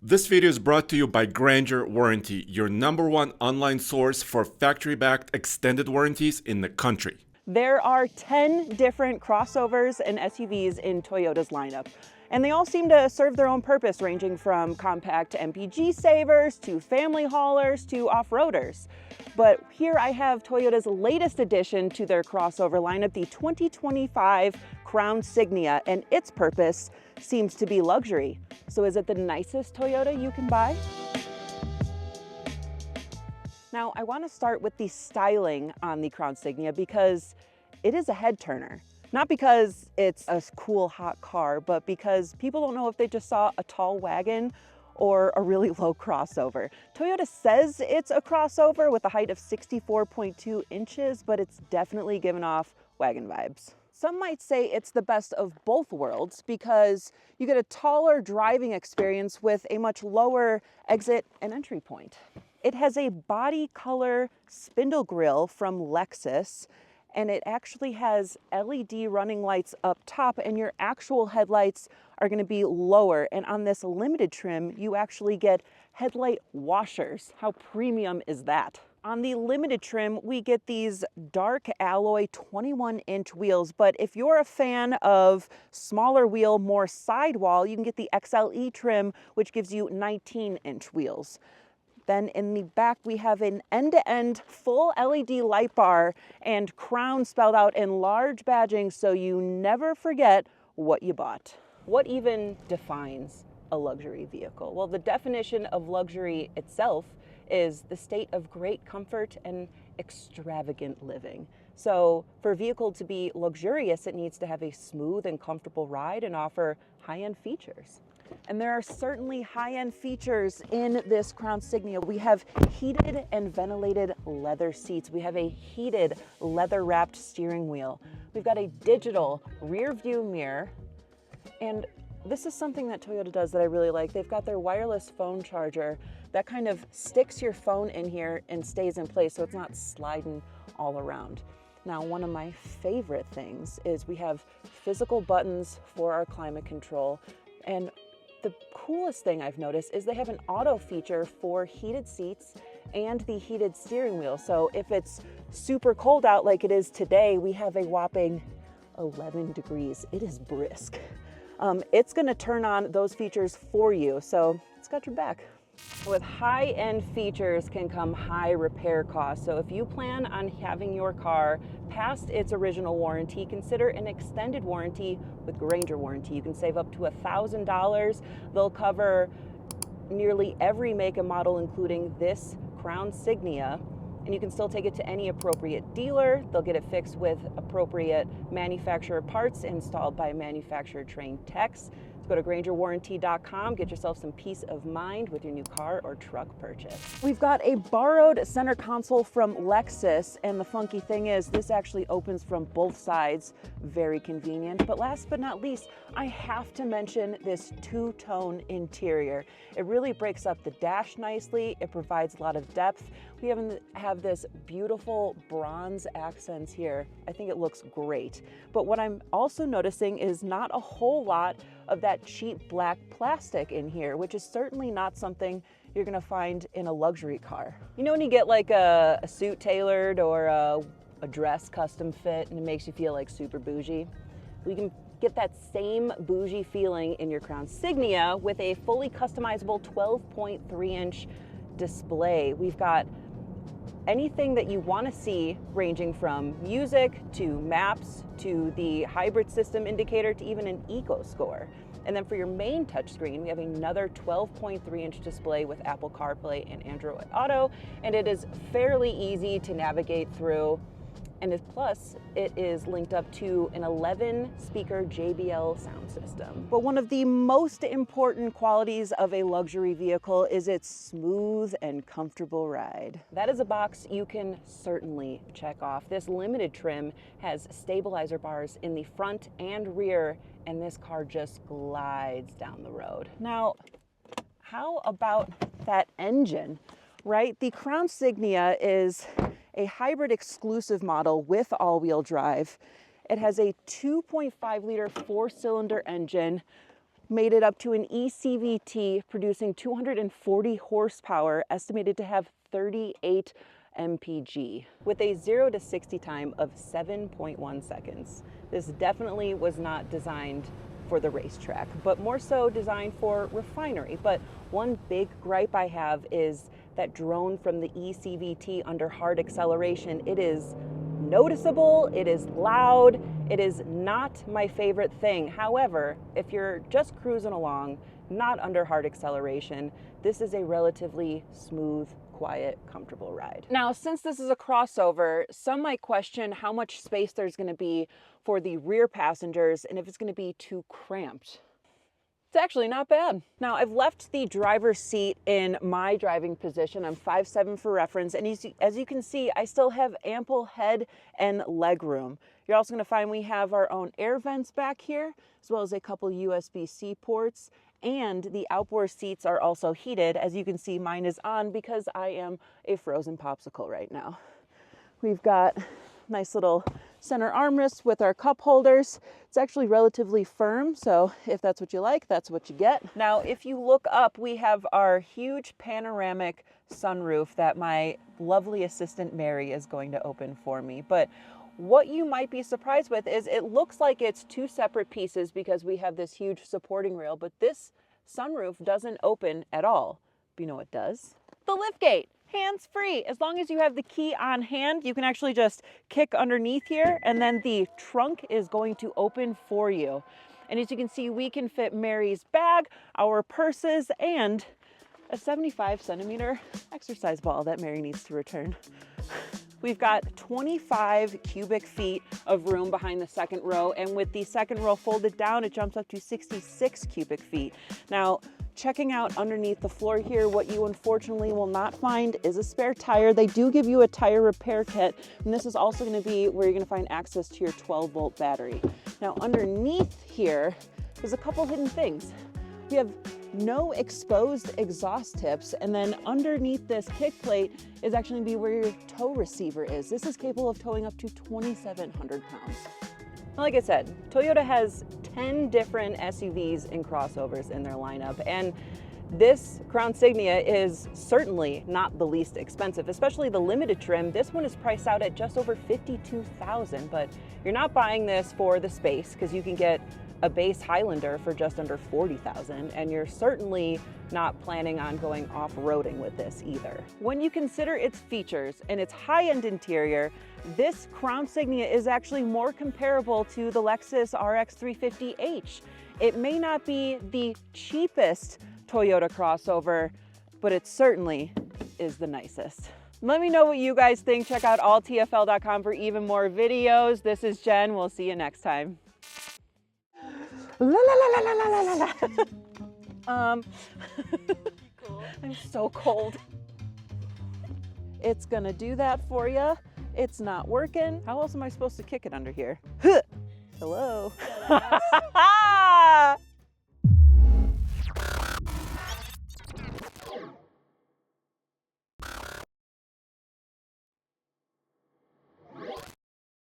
This video is brought to you by Grainger Warranty, your #1 online source for factory-backed extended warranties in the country. There are 10 different crossovers and SUVs in Toyota's lineup, and they all seem to serve their own purpose, ranging from compact MPG savers to family haulers to off-roaders. But here I have Toyota's latest addition to their crossover lineup, the 2025 Crown Signia, and its purpose seems to be luxury. So is it the nicest Toyota you can buy? Now, I want to start with the styling on the Crown Signia because it is a head turner. Not because it's a cool, hot car, but because people don't know if they just saw a tall wagon or a really low crossover. Toyota says it's a crossover with a height of 64.2 inches, but it's definitely giving off wagon vibes. Some might say it's the best of both worlds because you get a taller driving experience with a much lower exit and entry point. It has a body color spindle grille from Lexus, and it actually has LED running lights up top, and your actual headlights are going to be lower. And on this limited trim, you actually get headlight washers. How premium is that? On the limited trim, we get these dark alloy 21-inch wheels, but if you're a fan of smaller wheel, more sidewall, you can get the XLE trim, which gives you 19-inch wheels. Then in the back, we have an end-to-end full LED light bar and Crown spelled out in large badging so you never forget what you bought. What even defines a luxury vehicle? Well, the definition of luxury itself is the state of great comfort and extravagant living. So for a vehicle to be luxurious, it needs to have a smooth and comfortable ride and offer high-end features. And there are certainly high-end features in this Crown Signia. We have heated and ventilated leather seats. We have a heated leather-wrapped steering wheel. We've got a digital rear view mirror. And this is something that Toyota does that I really like. They've got their wireless phone charger that kind of sticks your phone in here and stays in place so it's not sliding all around. Now, one of my favorite things is we have physical buttons for our climate control. And the coolest thing I've noticed is they have an auto feature for heated seats and the heated steering wheel. So if it's super cold out like it is today, we have a whopping 11 degrees. It is brisk. It's gonna turn on those features for you, so it's got your back. With high-end features can come high repair costs. So if you plan on having your car past its original warranty, consider an extended warranty with Grainger Warranty. You can save up to $1,000. They'll cover nearly every make and model, including this Crown Signia, and you can still take it to any appropriate dealer. They'll get it fixed with appropriate manufacturer parts installed by manufacturer-trained techs. Go to GraingerWarranty.com, get yourself some peace of mind with your new car or truck purchase. We've got a borrowed center console from Lexus, and the funky thing is this actually opens from both sides, very convenient. But last but not least, I have to mention this two-tone interior. It really breaks up the dash nicely, it provides a lot of depth. We have this beautiful bronze accents here. I think it looks great. But what I'm also noticing is not a whole lot of that cheap black plastic in here, which is certainly not something you're gonna find in a luxury car. You know when you get like a suit tailored or a dress custom fit and it makes you feel like super bougie? We can get that same bougie feeling in your Crown Signia with a fully customizable 12.3-inch display. We've got anything that you want to see, ranging from music to maps to the hybrid system indicator to even an eco score. And then for your main touchscreen, we have another 12.3-inch display with Apple CarPlay and Android Auto, and it is fairly easy to navigate through. And plus, it is linked up to an 11-speaker JBL sound system. But one of the most important qualities of a luxury vehicle is its smooth and comfortable ride. That is a box you can certainly check off. This limited trim has stabilizer bars in the front and rear, and this car just glides down the road. Now, how about that engine, right? The Crown Signia is a hybrid exclusive model with all-wheel drive. It has a 2.5-liter four-cylinder engine made it up to an ECVT producing 240 horsepower, estimated to have 38 mpg, with a 0 to 60 time of 7.1 seconds. This definitely was not designed for the racetrack, but more so designed for refinery. But one big gripe I have is that drone from the ECVT under hard acceleration. It is noticeable, it is loud, it is not my favorite thing. However, if you're just cruising along, not under hard acceleration, this is a relatively smooth, quiet, comfortable ride. Now, since this is a crossover, some might question how much space there's going to be for the rear passengers and if it's going to be too cramped. It's actually not bad. Now, I've left the driver's seat in my driving position. I'm 5'7" for reference, and as you can see, I still have ample head and leg room. You're also going to find we have our own air vents back here, as well as a couple USB-C ports, and the outboard seats are also heated. As you can see, mine is on because I am a frozen popsicle right now. We've got nice little center armrests with our cup holders. It's actually relatively firm, so if that's what you like, that's what you get. Now, if you look up, we have our huge panoramic sunroof that my lovely assistant Mary is going to open for me. But what you might be surprised with is it looks like it's two separate pieces because we have this huge supporting rail, but this sunroof doesn't open at all. But you know what does? The liftgate. Hands-free. As long as you have the key on hand, you can actually just kick underneath here and then the trunk is going to open for you. And as you can see, we can fit Mary's bag, our purses, and a 75 centimeter exercise ball that Mary needs to return. We've got 25 cubic feet of room behind the second row, and with the second row folded down, it jumps up to 66 cubic feet. Now, checking out underneath the floor here, what you unfortunately will not find is a spare tire. They do give you a tire repair kit, and this is also going to be where you're going to find access to your 12-volt battery. Now, underneath here is a couple hidden things. We have no exposed exhaust tips, and then underneath this kick plate is actually going to be where your tow receiver is. This is capable of towing up to 2,700 pounds. Like I said, Toyota has 10 different SUVs and crossovers in their lineup, and this Crown Signia is certainly not the least expensive, especially the limited trim. This one is priced out at just over $52,000, but you're not buying this for the space because you can get a base Highlander for just under $40,000, and you're certainly not planning on going off-roading with this either. When you consider its features and its high-end interior, this Crown Signia is actually more comparable to the Lexus RX 350h. It may not be the cheapest Toyota crossover, but it certainly is the nicest. Let me know what you guys think. Check out alltfl.com for even more videos. This is Jen. We'll see you next time. La la la la la la la. Cool. I'm so cold. It's gonna do that for you. It's not working. How else am I supposed to kick it under here? Hello.